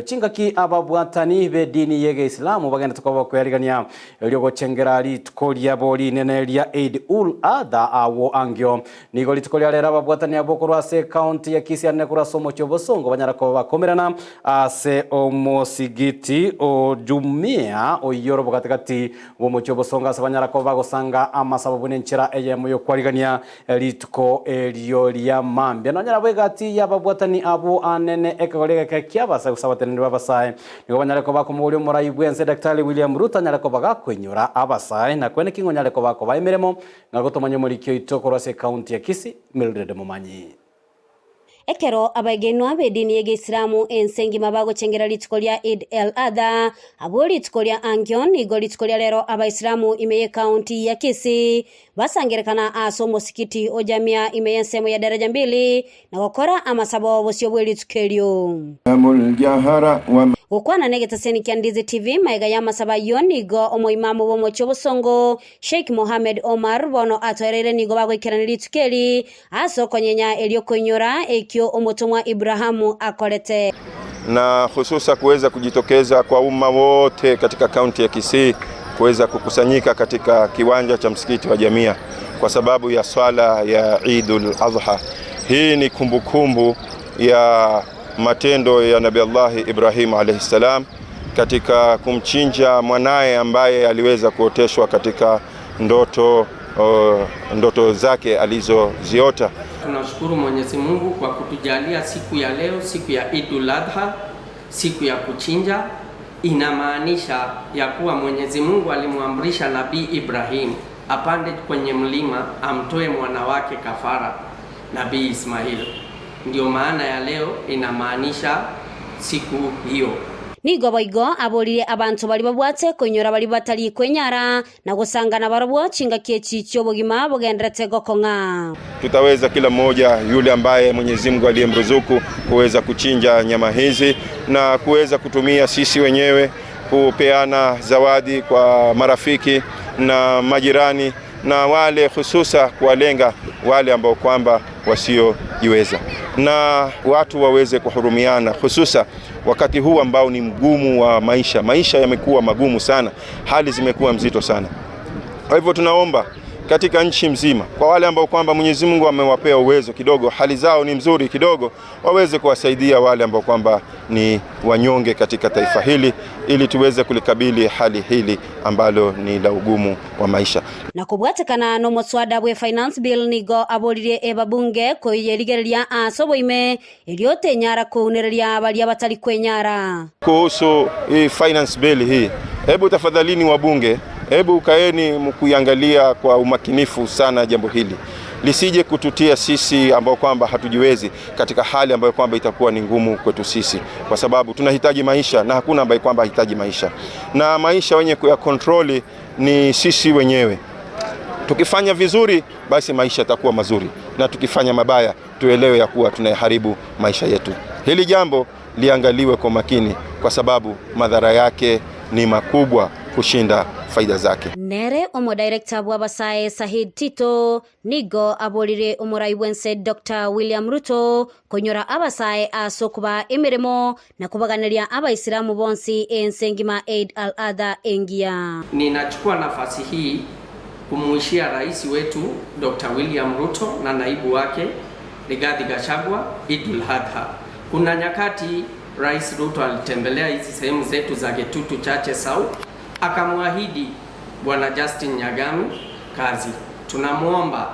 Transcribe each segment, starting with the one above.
Chinga ki ababwatani be dini yege Islamu bagenda tukoba kuyarigania elyo gochengera lituko lya boli nene lya Eid ul Adha awo angyo nigo lituko lya lera ababwatani abokorwa se county ya Kisii ne kurasomo cyobosongo banyara ko bakomerana ase omosigiti ojumia oyorobo katikati wo mu cyobosongo ase banyara ko bagosanga amasababu n'enchira eyemo yo kwarigania lituko elyo lya mambya nonyara bwegati yababwatani abo anene ekagorega kyabasa gusaba tenende babasai nigo banyareko bakomuri umurai bwense Dr. William Ruto nyareko bagakwenyura abasai na kwene kingo nyareko bako bayimeremo ngagotomanya muri kyo itokoro se county ya Kisii Mildred Mumanyi Ekero abagenwa be dini yege Islamu ensengi mabago chengera lituko lya Eid el Adha abo lituko lya Angion nigo lituko lya lero Islamu imeye county ya Kisii basangerekana aso mosikiti ojamia imeye nsemo ya daraja 2 na gukora amasabo bosyo bwe lituko elyo ukwana negeta seni Kyandizi TV maiga ya masaba yonigo omo imamu bomo cyobosongo Sheikh Mohamed Omar bono atorere nigo bagwikirana litukeli aso konyenya elyo konyora ekyo omotomwa Ibrahamu akolete na hususa kuweza kujitokeza kwa umma wote katika kaunti ya Kisii kuweza kukusanyika katika kiwanja cha msikiti wa Jamia kwa sababu ya swala ya Eidul Adha. Hii ni kumbukumbu ya matendo ya Nabii Allah Ibrahim alayhi salam katika kumchinja mwanae ambaye aliweza kuoteshwa katika ndoto zake alizoziota. Tunashukuru Mwenyezi Mungu kwa kutujalia siku ya leo, siku ya Eidul Adha, siku ya kuchinja. Inamaanisha ya kuwa Mwenyezi Mungu alimwamrisha Nabii Ibrahim apande kwenye mlima amtoe mwana wake kafara, Nabii Ismail. Ndio maana ya leo inamaanisha siku hiyo. Nigo boigo abolire abantu bali babwate konyora bali batali kwenyara na gusangana barabwo chinga kechi cyobogima bogendrete gokonga. Tutaweza kila mmoja yule ambaye Mwenyezi Mungu aliyemruzuku kuweza kuchinja nyama hizi na kuweza kutumia sisi wenyewe kupeana zawadi kwa marafiki na majirani na wale hususa kuwalenga wale ambao kwamba wasiojiweza na watu waweze kuhurumiana hususa wakati huu ambao ni mgumu wa maisha yamekuwa magumu sana, hali zimekuwa mzito sana. Kwa hivyo tunaomba katika nchi mzima kwa wale ambao kwamba Mwenyezi Mungu amewapea uwezo kidogo, hali zao ni mzuri kidogo, waweze kuwasaidia wale ambao kwamba ni wanyonge katika taifa hili ili tuweze kulikabili hali hili ambalo ni la ugumu wa maisha. Na kubwatekana no muswada bwe finance bill nigo abolire ebabunge ko yerigereria asobo ime eliote nyara kunereria bali abatali kwenyara. Kuhusu hii finance bill hii, hebu tafadhalini wabunge, hebu kaeni mkuiangalia kwa umakinifu sana jambo hili. Lisije kututia sisi ambao kwamba hatujiwezi katika hali ambayo kwamba itakuwa ni ngumu kwetu sisi, kwa sababu tunahitaji maisha na hakuna ambaye kwamba hahitaji maisha. Na maisha wenye kuya kontroli ni sisi wenyewe. Tukifanya vizuri basi maisha yatakuwa mazuri, na tukifanya mabaya tuelewe ya kuwa tunayaharibu maisha yetu. Hili jambo liangaliwe kwa makini kwa sababu madhara yake ni makubwa kushinda faida zake. Nere omo director wa Basae Sahid Tito nigo abolire umurai wense Dr. William Ruto konyora abasae asokuba emiremo na kubaganiria Islamu bonsi ensengima Eid al Adha engia. Ninachukua nafasi hii kumuishia rais wetu Dr. William Ruto na naibu wake Rigathi Gachagua Eidul Adha. Kuna nyakati Rais Ruto alitembelea hizi sehemu zetu za Getutu Chache South, akamwahidi Bwana Justin Nyagami kazi. Tunamuomba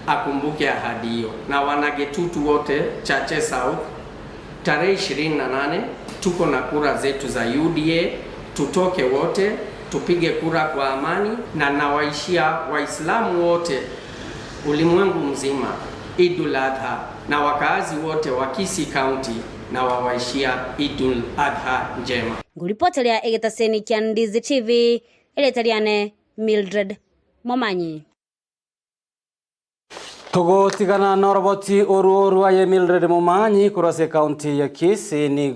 akumbuke ahadi hiyo. Na wana Getutu wote Chache South, tarehe 28 tuko na kura zetu za UDA, tutoke wote tupige kura kwa amani, na nawaishia Waislamu wote ulimwengu mzima Eidul Adha, na wakaazi wote wa Kisii County na wawaishia Eidul Adha njema. Nguripotelea egetaseni Kyandizi TV eletariane Mildred Mumanyi. Togo tigana na roboti oru aye Mildred Mumanyi kurase county ya Kisii ni